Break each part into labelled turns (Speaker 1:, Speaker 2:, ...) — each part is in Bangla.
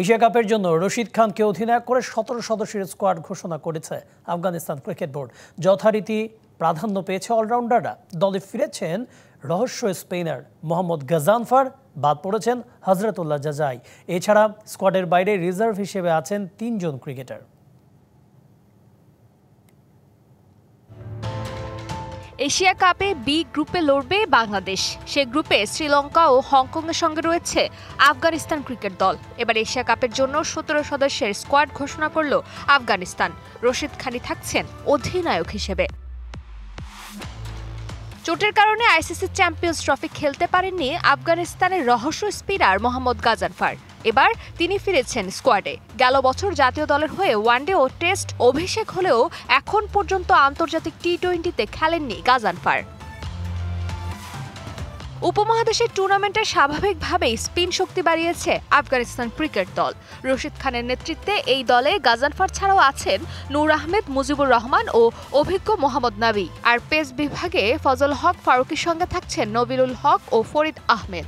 Speaker 1: এশিয়া কাপের জন্য রশিদ খানকে অধিনায়ক করে ১৭ সদস্যের স্কোয়াড ঘোষণা করেছে আফগানিস্তান ক্রিকেট বোর্ড। যথারীতি প্রাধান্য পেয়েছে অলরাউন্ডাররা। দলে ফিরেছেন রহস্য স্পিনার মোহাম্মদ গাজানফার, বাদ পড়েছেন হজরতুল্লাহ জাজাই। এছাড়া স্কোয়াডের বাইরে রিজার্ভ হিসেবে আছেন ৩ জন ক্রিকেটার।
Speaker 2: এশিয়া কাপে বি গ্রুপে লড়বে বাংলাদেশ। সে গ্রুপে শ্রীলঙ্কা ও হংকংয়ের সঙ্গে রয়েছে আফগানিস্তান ক্রিকেট দল। এবার এশিয়া কাপের জন্য ১৭ সদস্যের স্কোয়াড ঘোষণা করল আফগানিস্তান। রশিদ খানই থাকছেন অধিনায়ক হিসেবে। চোটের কারণে আইসিসি চ্যাম্পিয়ন্স ট্রফি খেলতে পারেননি আফগানিস্তানের রহস্য স্পিনার মোহাম্মদ গাজানফার। এবার তিনি ফিরেছেন স্কোয়াডে। গেল বছর জাতীয় দলের হয়ে ওয়ানডে ও টেস্ট অভিষেক হলেও এখন পর্যন্ত আন্তর্জাতিক টি-20তে খেলেননি গাজানফার। উপমহাদেশের টুর্নামেন্টে স্বাভাবিকভাবেই স্পিন শক্তি বাড়িয়েছে আফগানিস্তান ক্রিকেট দল। রশিদ খানের নেতৃত্বে এই দলে গাজানফার ছাড়াও আছেন নূর আহমেদ, মুজিবুর রহমান ও অভিজ্ঞ মোহাম্মদ নাবি। আর পেস বিভাগে ফজল হক ফারুকীর সঙ্গে থাকছেন নবিলুল হক ও ফরিদ আহমেদ।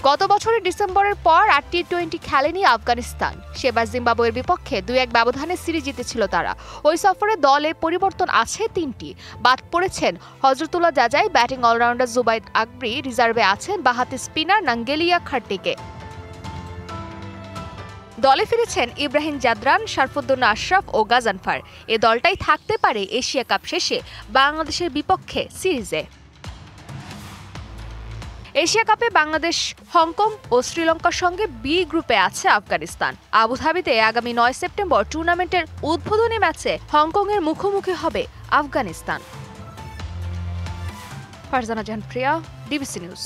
Speaker 2: গত বছরের ডিসেম্বরের পর আর টি-20 খেলেনি আফগানিস্তান। সেবার জিম্বাবুয়ের বিপক্ষে ২-১ ব্যবধানে সিরিজ জিতেছিল তারা। ওই সফরে দলে পরিবর্তন আছে ৩টি। বাদ পড়েছেন হজরতুল্লাহ জাজাই, ব্যাটিং অলরাউন্ডার জুবাইদ আকবরি, রিজার্ভে আছেন বাঁহাতি স্পিনার নাঙ্গেলিয়া খার্টিকে। দলে ফিরেছেন ইব্রাহিম জাদরান, শারফুদ্দৌলা আশরাফ ও গাজানফার। এ দলটাই থাকতে পারে এশিয়া কাপ শেষে বাংলাদেশের বিপক্ষে সিরিজে। এশিয়া কাপে বাংলাদেশ, হংকং ও শ্রীলঙ্কার সঙ্গে বি গ্রুপে আছে আফগানিস্তান। আবুধাবিতে আগামী ৯ সেপ্টেম্বর টুর্নামেন্টের উদ্বোধনী ম্যাচে হংকংয়ের মুখোমুখি হবে আফগানিস্তান। ফারজানা জাহান প্রিয়া, ডিবিসি নিউজ।